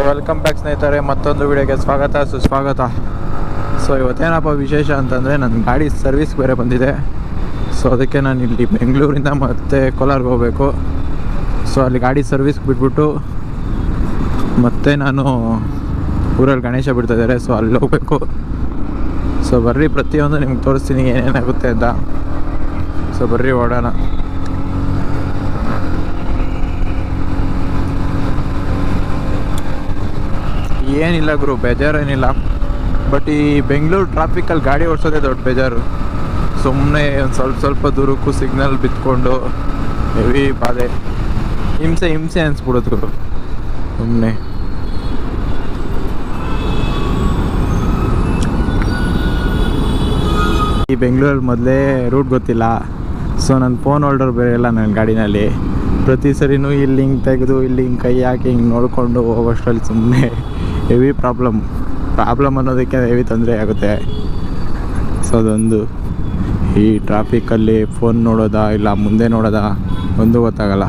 Welcome back ಸ್ನೇಹಿತರೆ, ಮತ್ತೊಂದು ವಿಡಿಯೋಗೆ ಸ್ವಾಗತ ಸುಸ್ವಾಗತ. ಸೊ ಇವತ್ತೇನಪ್ಪ ವಿಶೇಷ ಅಂತಂದರೆ ನನ್ನ ಗಾಡಿ ಸರ್ವಿಸ್ ಬೇರೆ ಬಂದಿದೆ. ಸೊ ಅದಕ್ಕೆ ನಾನು ಇಲ್ಲಿ ಬೆಂಗಳೂರಿಂದ ಮತ್ತೆ ಕೋಲಾರ್ಗೆ ಹೋಗಬೇಕು. ಸೊ ಅಲ್ಲಿ ಗಾಡಿ ಸರ್ವಿಸ್ ಬಿಟ್ಬಿಟ್ಟು ಮತ್ತೆ ನಾನು ಊರಲ್ಲಿ ಗಣೇಶ ಬಿಡ್ತಾಯಿದ್ದಾರೆ. ಸೊ ಅಲ್ಲಿ ಹೋಗಬೇಕು. ಸೊ ಬರ್ರಿ, ಪ್ರತಿಯೊಂದು ನಿಮ್ಗೆ ತೋರಿಸ್ತೀನಿ ಏನೇನಾಗುತ್ತೆ ಅಂತ. ಸೊ ಬರ್ರಿ ಓಡೋಣ. ಏನಿಲ್ಲ ಗುರು, ಬೇಜಾರೇನಿಲ್ಲ. ಬಟ್ ಈ ಬೆಂಗಳೂರು ಟ್ರಾಫಿಕಲ್ಲಿ ಗಾಡಿ ಓಡಿಸೋದೇ ದೊಡ್ಡ ಬೇಜಾರು. ಸುಮ್ಮನೆ ಒಂದು ಸ್ವಲ್ಪ ದೂರಕ್ಕೂ ಸಿಗ್ನಲ್ ಬಿತ್ಕೊಂಡು ಹೆವಿ ಬಾಧೆ, ಹಿಂಸೆ ಅನಿಸ್ಬಿಡೋದು ಗುರು ಸುಮ್ಮನೆ. ಈ ಬೆಂಗಳೂರಲ್ಲಿ ಮೊದಲೇ ರೂಟ್ ಗೊತ್ತಿಲ್ಲ. ಸೊ ನನ್ನ ಫೋನ್ ಹೋಲ್ಡರ್ ಬೇರೆ ಇಲ್ಲ ನನ್ನ ಗಾಡಿನಲ್ಲಿ. ಪ್ರತಿ ಸರಿನೂ ಇಲ್ಲಿ ಹಿಂಗೆ ತೆಗೆದು ಇಲ್ಲಿ ಹಿಂಗೆ ಕೈ ಹಾಕಿ ಹಿಂಗೆ ನೋಡಿಕೊಂಡು ಹೋಗೋಷ್ಟರಲ್ಲಿ ಸುಮ್ಮನೆ ಹೆವಿ ಪ್ರಾಬ್ಲಮ್ ಅನ್ನೋದಕ್ಕೆ ಹೆವಿ ತೊಂದರೆ ಆಗುತ್ತೆ. ಸೊ ಅದೊಂದು ಈ ಟ್ರಾಫಿಕಲ್ಲಿ ಫೋನ್ ನೋಡೋದಾ ಇಲ್ಲ ಮುಂದೆ ನೋಡೋದಾ ಒಂದು ಗೊತ್ತಾಗಲ್ಲ.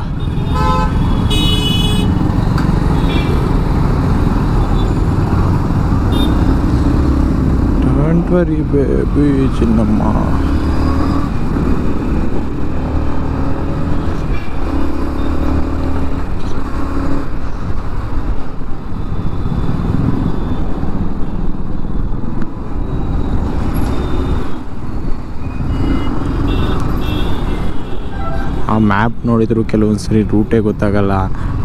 ಡೋಂಟ್ ವರಿ ಬೇಬಿ ಚಿನ್ನಮ್ಮ. ಆ ಮ್ಯಾಪ್ ನೋಡಿದ್ರು ಕೆಲವೊಂದು ಸರಿ ರೂಟೇ ಗೊತ್ತಾಗಲ್ಲ.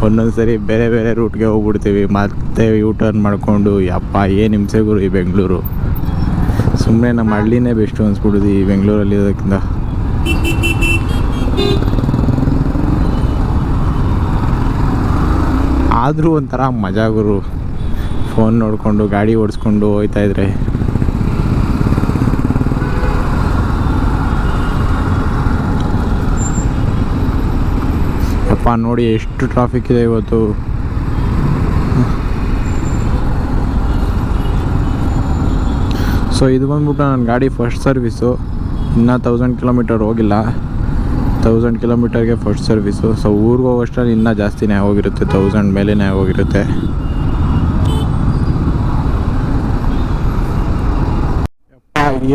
ಒಂದೊಂದು ಸರಿ ಬೇರೆ ರೂಟ್ಗೆ ಹೋಗ್ಬಿಡ್ತೀವಿ, ಮತ್ತೆ ಯೂ ಟರ್ನ್ ಮಾಡಿಕೊಂಡು. ಯಪ್ಪ ಏನು ಹಿಂಸೆ ಗುರು ಈ ಬೆಂಗಳೂರು. ಸುಮ್ಮನೆ ನಮ್ಮ ಹಳ್ಳಿನೇ ಬೆಸ್ಟು ಅನಿಸ್ಬಿಡುದು ಈ ಬೆಂಗಳೂರಲ್ಲಿ ಇರೋದಕ್ಕಿಂತ. ಆದರೂ ಒಂಥರ ಮಜಾ ಗುರು, ಫೋನ್ ನೋಡಿಕೊಂಡು ಗಾಡಿ ಓಡಿಸ್ಕೊಂಡು ಹೋಗ್ತಾಯಿದ್ರೆ. ಅಪ್ಪ ನೋಡಿ ಎಷ್ಟು ಟ್ರಾಫಿಕ್ ಇದೆ ಇವತ್ತು. ಸೊ ಇದು ಬಂದ್ಬಿಟ್ಟು ನನ್ನ ಗಾಡಿ ಫಸ್ಟ್ ಸರ್ವಿಸು. ಇನ್ನೂ 1000 ಕಿಲೋಮೀಟರ್ ಹೋಗಿಲ್ಲ. 1000 ಕಿಲೋಮೀಟರ್ಗೆ ಫಸ್ಟ್ ಸರ್ವಿಸು. ಸೊ ಊರಿಗೆ ಹೋಗೋಷ್ಟರಲ್ಲಿ ಇನ್ನೂ ಜಾಸ್ತಿನೇ ಹೋಗಿರುತ್ತೆ, 1000 ಮೇಲೇ ಹೋಗಿರುತ್ತೆ.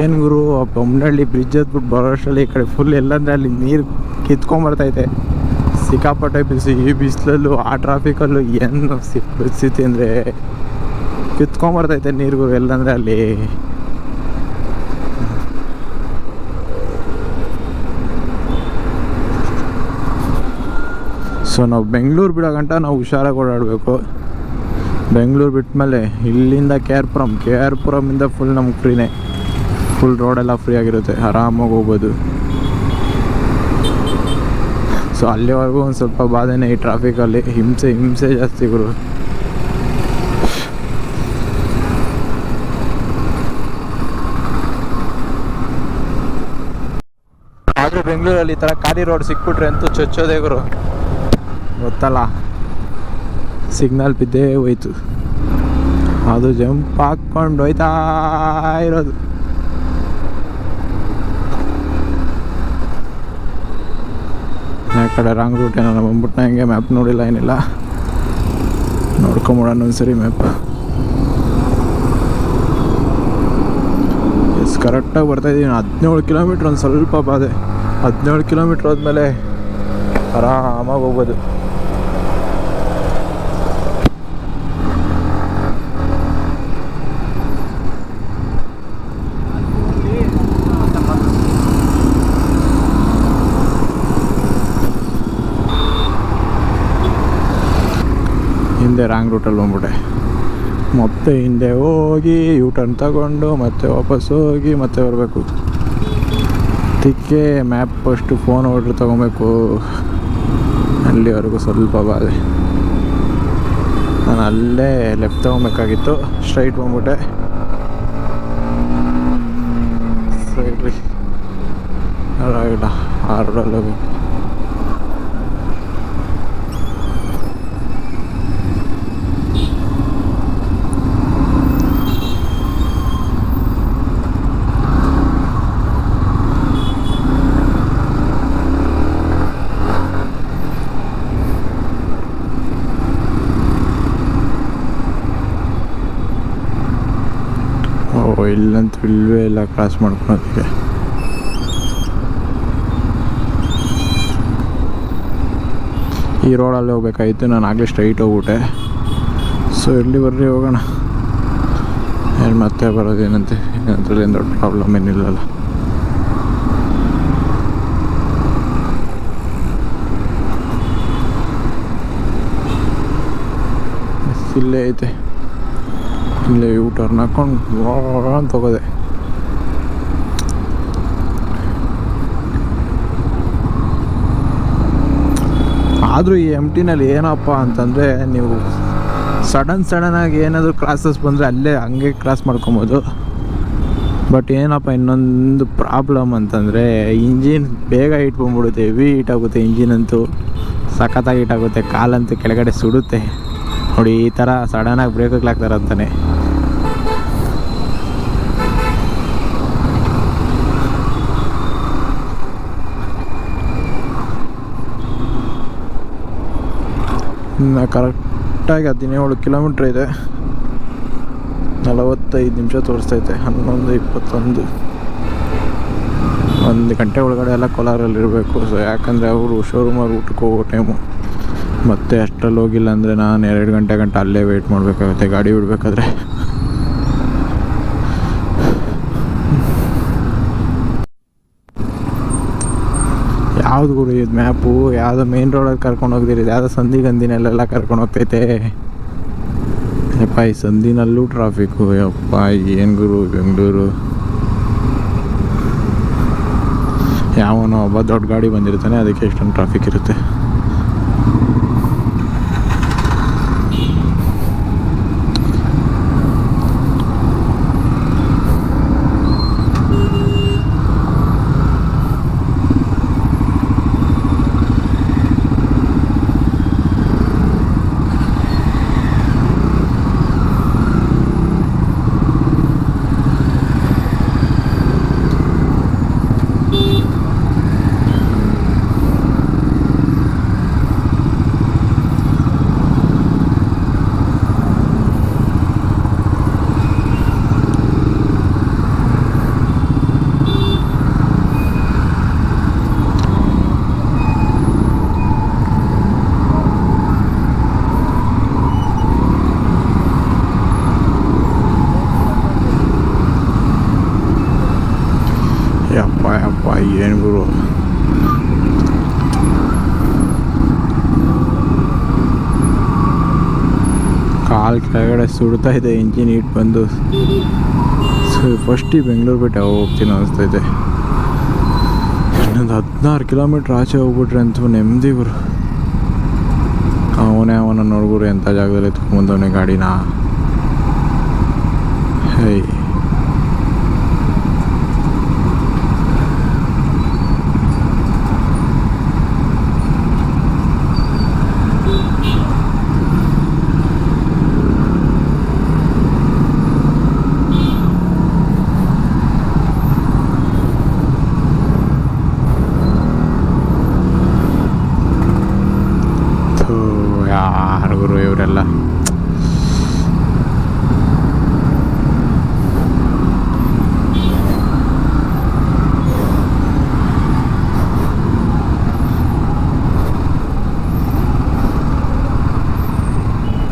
ಏನು ಗುರು, ಬೊಮ್ಮನಹಳ್ಳಿ ಬ್ರಿಡ್ಜ್ ಹತ್ಬಿಟ್ಟು ಬರೋಷ್ಟರಲ್ಲಿ ಈ ಕಡೆ ಫುಲ್ ಎಲ್ಲಂದರೆ ಅಲ್ಲಿ ನೀರು ಕಿತ್ಕೊಂಬರ್ತೈತೆ. ಸಿಕ್ಕಾಪಟ್ಟೆ ಬಿಸಿ. ಈ ಬಿಸಿಲಲ್ಲೂ ಆ ಟ್ರಾಫಿಕಲ್ಲೂ ಏನು ಪರಿಸ್ಥಿತಿ ಅಂದರೆ ಕಿತ್ಕೊಂಬರ್ತೈತೆ ನೀರು ಎಲ್ಲಂದರೆ ಅಲ್ಲಿ. ಸೊ ನಾವು ಬೆಂಗಳೂರು ಬಿಡೋ ಗಂಟ ನಾವು ಹುಷಾರಾಗಿ ಓಡಾಡಬೇಕು. ಬೆಂಗಳೂರು ಬಿಟ್ಟ ಮೇಲೆ ಇಲ್ಲಿಂದ ಕೆ ಆರ್ ಪುರಮಿಂದ ಫುಲ್ ನಮ್ಗೆ ಫ್ರೀನೇ. ಫುಲ್ ರೋಡೆಲ್ಲ ಫ್ರೀ ಆಗಿರುತ್ತೆ, ಆರಾಮಾಗಿ ಹೋಗ್ಬೋದು. ಸೊ ಅಲ್ಲಿವರೆಗೂ ಒಂದು ಸ್ವಲ್ಪ ಬಾಧೆನೇ ಈ ಟ್ರಾಫಿಕಲ್ಲಿ. ಹಿಂಸೆ ಜಾಸ್ತಿ ಗುರು. ಆದರೆ ಬೆಂಗಳೂರಲ್ಲಿ ಈ ಥರ ಖಾಲಿ ರೋಡ್ ಸಿಕ್ಬಿಟ್ರೆ ಅಂತೂ ಚೊಚ್ಚೋದೇ ಗುರು, ಗೊತ್ತಲ್ಲ. ಸಿಗ್ನಲ್ ಬಿದ್ದೇ ಹೋಯ್ತು, ಅದು ಜಂಪ್ ಹಾಕ್ಕೊಂಡು ಹೋಯ್ತಾ ಇರೋದು. ಆ ಕಡೆ ರಾಂಗ್ ರೂಟ್ ಏನೋ ಬಂದ್ಬಿಟ್ಟು ನನಗೆ ಮ್ಯಾಪ್ ನೋಡಿಲ್ಲ, ಏನಿಲ್ಲ. ನೋಡ್ಕೊಂಬಿಡೋಣ ಒಂದ್ಸರಿ ಮ್ಯಾಪ್. ಎಸ್ ಕರೆಕ್ಟಾಗಿ ಬರ್ತಾಯಿದ್ದೀನಿ. 17 ಕಿಲೋಮೀಟ್ರ್, ಒಂದು ಸ್ವಲ್ಪ ಬಾಧೆ. 17 ಕಿಲೋಮೀಟ್ರ್ ಹೋದ್ಮೇಲೆ ಆರಾಮಾಗಿ ಹೋಗ್ಬೋದು. ಹಿಂದೆ ರಾಂಗ್ ರೂಟಲ್ಲಿ ಬಂದ್ಬಿಟ್ಟೆ. ಮತ್ತೆ ಹಿಂದೆ ಹೋಗಿ ಯೂ ಟರ್ನ್ ತಗೊಂಡು ಮತ್ತೆ ವಾಪಸ್ ಹೋಗಿ ಮತ್ತೆ ಬರಬೇಕು. ಅದಕ್ಕೆ ಮ್ಯಾಪ್ ಫಸ್ಟು ಫೋನ್ ಆರ್ಡ್ರ್ ತೊಗೊಬೇಕು. ಅಲ್ಲಿವರೆಗೂ ಸ್ವಲ್ಪ ಬಾಧೆ. ನಾನು ಅಲ್ಲೇ ಲೆಫ್ಟ್ ತೊಗೊಬೇಕಾಗಿತ್ತು, ಸ್ಟ್ರೈಟ್ ಬಂದ್ಬಿಟ್ಟೆ. ಸರಿ ಅಲ್ಲ ಆ ರೋಡಲ್ಲಿ ಹೋಗ್ಬೇಕು. ಇಲ್ಲಂತೂ ಇಲ್ಲವೇ ಇಲ್ಲ ಕ್ರಾಸ್ ಮಾಡ್ಕೊಳೋದಕ್ಕೆ. ಈ ರೋಡಲ್ಲಿ ಹೋಗ್ಬೇಕಾಗಿತ್ತು, ನಾನು ಆಗಲೇ ಸ್ಟ್ರೈಟ್ ಹೋಗ್ಬಿಟ್ಟೆ. ಸೊ ಇಲ್ಲಿ ಬರ್ರಿ ಹೋಗೋಣ. ಏನು ಮತ್ತೆ ಬರೋದೇನಂತೆ, ಏನಂತೇಳಿ ಏನು ದೊಡ್ಡ ಪ್ರಾಬ್ಲಮ್ ಏನಿಲ್ಲಲ್ಲ. ಇಲ್ಲೇ ಐತೆ, ಇಲ್ಲೇ ಯೂ ಟರ್ನ್ ಹಾಕೊಂಡು ಅಂತ ಹೋಗೋದೆ. ಆದರೂ ಈ MTನಲ್ಲಿ ಏನಪ್ಪ ಅಂತಂದರೆ, ನೀವು ಸಡನ್ನಾಗಿ ಏನಾದರೂ ಕ್ರಾಸಸ್ ಬಂದರೆ ಅಲ್ಲೇ ಹಂಗೆ ಕ್ರಾಸ್ ಮಾಡ್ಕೊಬೋದು. ಬಟ್ ಏನಪ್ಪ ಇನ್ನೊಂದು ಪ್ರಾಬ್ಲಮ್ ಅಂತಂದರೆ, ಇಂಜಿನ್ ಬೇಗ ಹೀಟ್ ಬಂದ್ಬಿಡುತ್ತೆ, ಹೆವಿ ಹೀಟ್ ಆಗುತ್ತೆ. ಇಂಜಿನ್ ಅಂತೂ ಸಖತ್ತಾಗಿ ಹೀಟ್ ಆಗುತ್ತೆ, ಕಾಲಂತೂ ಕೆಳಗಡೆ ಸುಡುತ್ತೆ ನೋಡಿ. ಈ ಥರ ಸಡನ್ನಾಗಿ ಬ್ರೇಕ್ ಹಾಕ್ತಾರೆ ಅಂತಾನೆ. ಇನ್ನು ಕರೆಕ್ಟಾಗಿ 17 ಕಿಲೋಮೀಟ್ರ್ ಇದೆ, 45 ನಿಮಿಷ ತೋರಿಸ್ತೈತೆ. 11:21, 1 ಗಂಟೆ ಒಳಗಡೆ ಎಲ್ಲ ಕೋಲಾರಲ್ಲಿರಬೇಕು. ಸೊ ಯಾಕಂದರೆ ಅವರು ಶೋರೂಮಲ್ಲಿ ಊಟಕ್ಕೆ ಹೋಗೋ ಟೈಮು. ಮತ್ತೆ ಅಷ್ಟರಲ್ಲಿ ಹೋಗಿಲ್ಲ ಅಂದರೆ ನಾನು 2 ಗಂಟೆ ಅಲ್ಲೇ ವೆಯ್ಟ್ ಮಾಡಬೇಕಾಗುತ್ತೆ ಗಾಡಿ ಬಿಡಬೇಕಾದ್ರೆ. ಯಾವ್ದು ಗುರು ಇದು ಮ್ಯಾಪು? ಯಾವುದೋ ಮೇನ್ ರೋಡಲ್ಲಿ ಕರ್ಕೊಂಡು ಹೋಗ್ದಿರಿ, ಯಾವುದೋ ಸಂದಿಗಂದಿನಲ್ಲೆಲ್ಲ ಕರ್ಕೊಂಡು ಹೋಗ್ತೈತೆ. ಯಪ್ಪ ಈ ಸಂದಿನಲ್ಲೂ ಟ್ರಾಫಿಕ್ಕು, ಯಪ್ಪ ಏನು ಗುರು ಬೆಂಗಳೂರು. ಯಾವನೋ ಒಬ್ಬ ದೊಡ್ಡ ಗಾಡಿ ಬಂದಿರ್ತಾನೆ, ಅದಕ್ಕೆ ಎಷ್ಟೊಂದು ಟ್ರಾಫಿಕ್ ಇರುತ್ತೆ. ಯಪ್ಪ ಏನು ಗುರು, ಕಾಲು ಕೆಳಗಡೆ ಸುಡ್ತಾ ಇದೆ ಇಂಜಿನ್ ಹೀಟ್ ಬಂದು. ಸೊ ಫಸ್ಟ್ ಈ ಬೆಂಗಳೂರು ಬಿಟ್ಟು ಹೋಗ್ತೀನಿ ಅನಿಸ್ತೈತೆ. ಇನ್ನೊಂದು 16 ಕಿಲೋಮೀಟ್ರ್ ಆಚೆ ಹೋಗ್ಬಿಟ್ರೆ ಅಂತೂ ನೆಮ್ಮದಿ ಗುರು. ಅವನ ನೋಡ್ಗುರು ಎಂಥ ಜಾಗದಲ್ಲಿ ಎತ್ಕೊಂಬಂದವನೇ ಗಾಡಿನ. ಹೇ ಯಾರು ಗುರು ಇವರೆಲ್ಲ.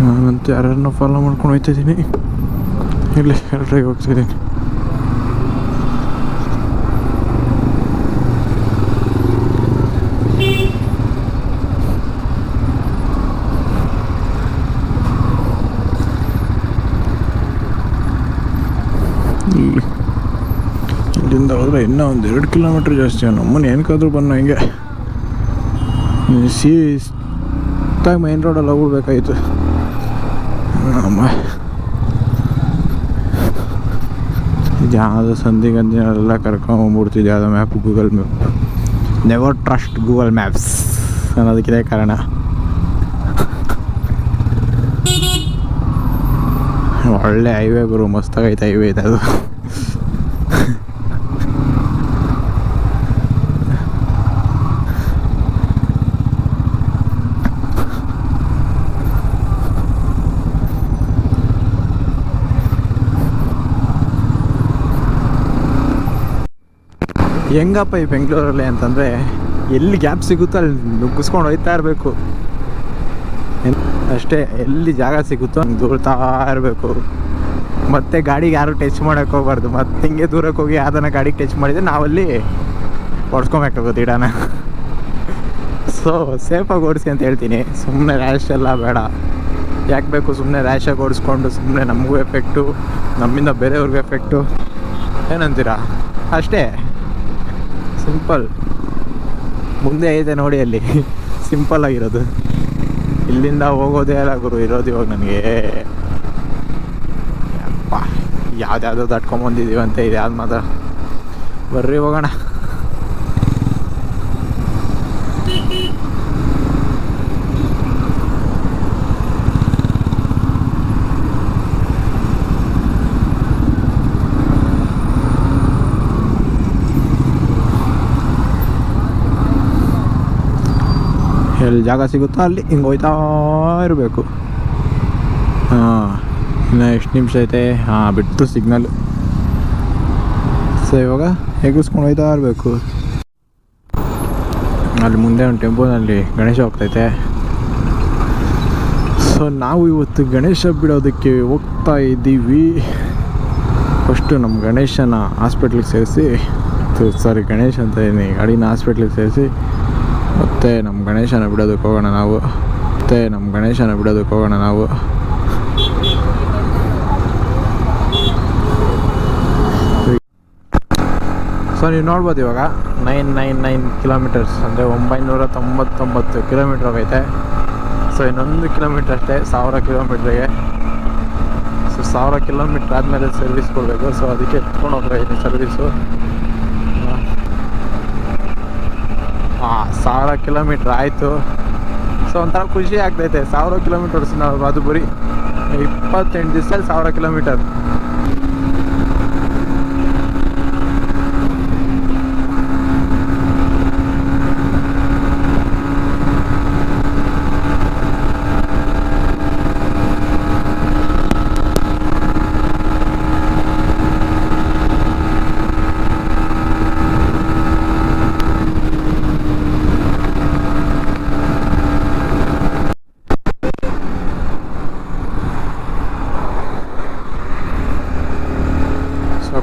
ನಾನಂತೂ ಯಾರನ್ನ ಫಾಲೋ ಮಾಡ್ಕೊಂಡು ಹೋಗ್ತಾಯಿದ್ದೀನಿ, ಇಲ್ಲಿ ಎರಡ್ರಿಗೆ ಹೋಗ್ತಿದ್ದೀನಿ. ಇಲ್ಲಿಂದ ಹೋದರೆ ಇನ್ನೂ 1-2 ಕಿಲೋಮೀಟ್ರ್ ಜಾಸ್ತಿ. ನಮ್ಮನ್ನು ಏನಕ್ಕಾದ್ರೂ ಬನ್ನ ಹಿಂಗೆ ಸೀತಾಗಿ ಮೈನ್ ರೋಡಲ್ಲಿ ಹೋಗ್ಬಿಡ್ಬೇಕಾಯ್ತು. ಅಮ್ಮ ಇದು ಯಾವುದೋ ಸಂದಿಗಂದಿನೆಲ್ಲ ಕರ್ಕೊಂಬಂದ್ಬಿಡ್ತಿದ್ದೆ ಯಾವುದೋ map, Google map. Never trust Google maps ಅನ್ನೋದಕ್ಕಿದೆ ಕಾರಣ. ಒಳ್ಳೆ ಹೈವೇ ಗುರು, ಮಸ್ತಾಗೈತೆ ಹೈವೇ ಇದೆ ಅದು. ಹೆಂಗಪ್ಪ ಈ ಬೆಂಗಳೂರಲ್ಲಿ ಅಂತಂದರೆ ಎಲ್ಲಿ ಗ್ಯಾಪ್ ಸಿಗುತ್ತೋ ಅಲ್ಲಿ ನುಗ್ಗಿಸ್ಕೊಂಡು ಹೋಗ್ತಾ ಇರಬೇಕು ಅಷ್ಟೇ. ಎಲ್ಲಿ ಜಾಗ ಸಿಗುತ್ತೋ ಹಂಗೆ ದೂರ್ತಾ ಇರಬೇಕು. ಮತ್ತೆ ಗಾಡಿಗೆ ಯಾರು ಟಚ್ ಮಾಡೋಕ್ಕೆ ಹೋಗ್ಬಾರ್ದು. ಮತ್ತೆ ಹಿಂಗೆ ದೂರಕ್ಕೆ ಹೋಗಿ ಯಾವ್ದನ್ನ ಗಾಡಿಗೆ ಟಚ್ ಮಾಡಿದರೆ ನಾವಲ್ಲಿ ಓಡಿಸ್ಕೊಬೇಕಾಗುತ್ತೆ ಇಡಾನ. ಸೊ ಸೇಫಾಗಿ ಓಡಿಸಿ ಅಂತ ಹೇಳ್ತೀನಿ. ಸುಮ್ಮನೆ ರ್ಯಾಶ್ ಎಲ್ಲ ಬೇಡ. ಯಾಕೆ ಬೇಕು ಸುಮ್ಮನೆ ರ್ಯಾಶಾಗಿ ಓಡಿಸ್ಕೊಂಡು ಸುಮ್ಮನೆ ನಮಗೂ ಎಫೆಕ್ಟು, ನಮ್ಮಿಂದ ಬೇರೆಯವ್ರಿಗೂ ಎಫೆಕ್ಟು. ಏನಂತೀರಾ? ಅಷ್ಟೇ ಸಿಂಪಲ್. ಮುಂದೆ ಐತೆ ನೋಡಿ ಅಲ್ಲಿ ಸಿಂಪಲ್ ಆಗಿರೋದು. ಇಲ್ಲಿಂದ ಹೋಗೋದೇ ಅಲ್ಲ ಗುರು ಇರೋದು ಇವಾಗ ನನಗೆ. ಅಪ್ಪ ಯಾವ್ದ್ಯಾವುದೋ ದಾಟ್ಕೊಂಬಂದಿದ್ದೀವಿ ಅಂತ ಇದೆ ಯಾವ್ದು ಮಾತ್ರ. ಬರ್ರಿ ಹೋಗೋಣ. ಎಲ್ಲಿ ಜಾಗ ಸಿಗುತ್ತೋ ಅಲ್ಲಿ ಹಿಂಗೆ ಹೋಯ್ತಾ ಇರಬೇಕು. ಇನ್ನು ಎಷ್ಟು ನಿಮಿಷ ಐತೆ? ಬಿಟ್ಟು ಸಿಗ್ನಲ್. ಸೊ ಇವಾಗ ಎಗ್ಗಿಸ್ಕೊಂಡು ಹೋಯ್ತಾ ಇರಬೇಕು. ಅಲ್ಲಿ ಮುಂದೆ ಒಂದು ಟೆಂಪೋನಲ್ಲಿ ಗಣೇಶ ಹೋಗ್ತೈತೆ. ಸೊ ನಾವು ಇವತ್ತು ಗಣೇಶ ಬಿಡೋದಕ್ಕೆ ಹೋಗ್ತಾ ಇದ್ದೀವಿ. ಫಸ್ಟು ನಮ್ಮ ಗಣೇಶನ ಹಾಸ್ಪಿಟ್ಲಿಗೆ ಸೇರಿಸಿ, ಗಣೇಶ ಅಂತ ಇದೀನಿ, ಗಾಡಿನ ಹಾಸ್ಪಿಟ್ಲಿಗೆ ಸೇರಿಸಿ ಮತ್ತೆ ನಮ್ಮ ಗಣೇಶನ ಬಿಡೋದಕ್ಕೆ ಹೋಗೋಣ ನಾವು. ಸೊ ನೀವು ನೋಡ್ಬೋದು ಇವಾಗ 999 ಕಿಲೋಮೀಟರ್ಸ್ ಅಂದರೆ 999 ಕಿಲೋಮೀಟ್ರ್ ಹೋಗೈತೆ. ಸೊ ಇನ್ನೊಂದು ಕಿಲೋಮೀಟ್ರ್ ಅಷ್ಟೇ 1000 ಕಿಲೋಮೀಟ್ರಿಗೆ. ಸೊ 1000 ಕಿಲೋಮೀಟ್ರ್ ಆದಮೇಲೆ ಸರ್ವಿಸ್ ಕೊಡಬೇಕು. ಸೊ ಅದಕ್ಕೆ ಎತ್ಕೊಂಡು ಹೋಗ್ತಾಯಿದ್ದೀನಿ ಸರ್ವಿಸು. 1000 ಕಿಲೋಮೀಟ್ರ್ ಆಯಿತು. ಸೊ ಒಂಥರ ಖುಷಿ ಆಗ್ತೈತೆ. 1000 ಕಿಲೋಮೀಟರ್ಸ್ ನಾವು ಅದು ಬರೀ 28 ದಿವಸದಲ್ಲಿ 1000 ಕಿಲೋಮೀಟರ್.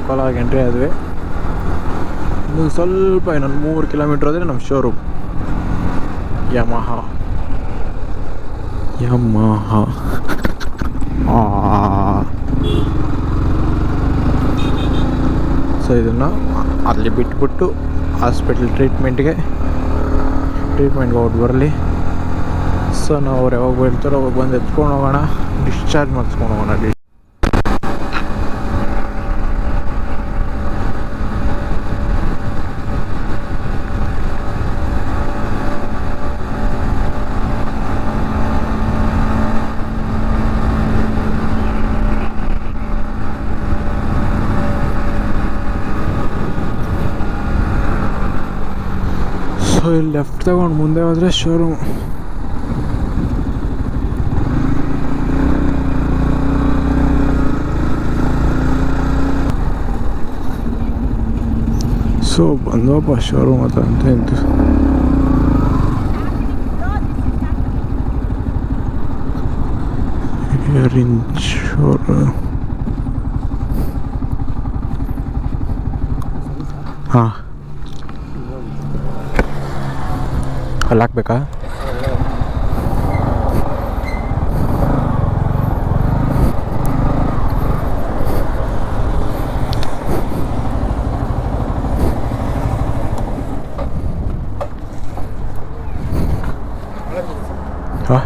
ಕೋಲಾರ ಎಂಟ್ರಿ ಆದ್ವಿ. ಇನ್ನು ಸ್ವಲ್ಪ ಇನ್ನೊಂದು 3 ಕಿಲೋಮೀಟ್ರ್ ಹೋದರೆ ನಮ್ಮ ಶೋರೂಮ್ ಯಮಹ. ಸೊ ಇದನ್ನು ಅಲ್ಲಿ ಬಿಟ್ಬಿಟ್ಟು ಹಾಸ್ಪಿಟ್ಲ್ ಟ್ರೀಟ್ಮೆಂಟ್ಗೆ ಹೊಟ್ಟು ಬರಲಿ. ಸೊ ನಾವು ಅವ್ರು ಯಾವಾಗ ಹೇಳ್ತಾರೋ ಅವಾಗ ಬಂದು ಎತ್ಕೊಂಡು ಹೋಗೋಣ, ಡಿಸ್ಚಾರ್ಜ್ ಮಾಡಿಸ್ಕೊಂಡು ಹೋಗೋಣ. ಸೊ ಇಲ್ಲಿ ಲೆಫ್ಟ್ ತಗೊಂಡು ಮುಂದೆ ಹೋದರೆ ಶೋರೂಮ್. ಸೊ ಬಂದವಪ್ಪ ಶೋರೂಮ್ ಹತ್ರ ಅಂತ ಇತ್ತು. ಶೋರೂಮ್ ಹಾಂ ಅಲ್ಲಿ ಹಾಕ್ಬೇಕಾ? ಹಾಂ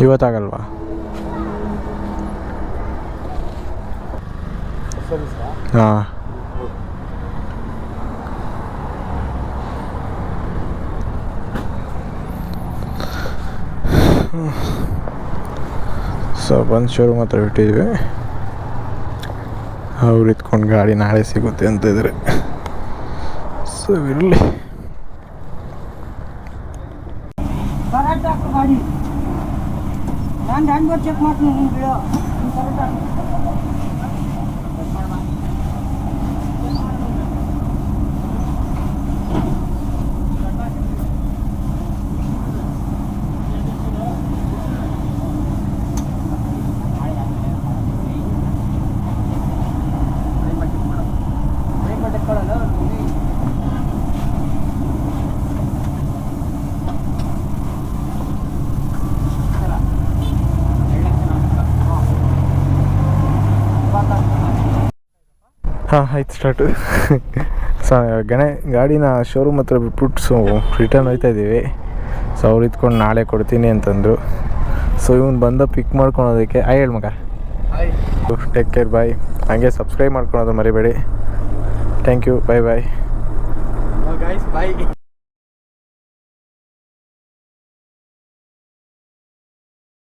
ಇವತ್ತಾಗಲ್ವಾ? ಹಾಂ ಸೊ ಬಂದು ಶೋರೂಮ್ ಹತ್ರ ಬಿಟ್ಟಿದ್ವಿ. ಅವ್ರು ಇತ್ಕೊಂಡು ಗಾಡಿ ನಾಳೆ ಸಿಗುತ್ತೆ ಅಂತ ಇದ್ದಾರೆ. ಸೊ ಇರಲಿ. ಹಾಂ ಆಯ್ತು ಸ್ಟಾರ್ಟು. ಗಾಡಿನ ಶೋರೂಮ್ ಹತ್ರ ಬಿಟ್ಬಿಟ್ಟು ರಿಟರ್ನ್ ಹೋಗ್ತಾ ಇದ್ದೀವಿ. ಸೊ ಅವ್ರು ಇದ್ಕೊಂಡು ನಾಳೆ ಕೊಡ್ತೀನಿ ಅಂತಂದರು. ಸೊ ಇವನು ಬಂದ ಪಿಕ್ ಮಾಡ್ಕೊಳೋದಕ್ಕೆ ಹೇಳಿ ಮಗ. Take care, bye. ಹಾಗೆ ಸಬ್ಸ್ಕ್ರೈಬ್ ಮಾಡ್ಕೊಳೋದು ಮರಿಬೇಡಿ. Thank you, bye bye.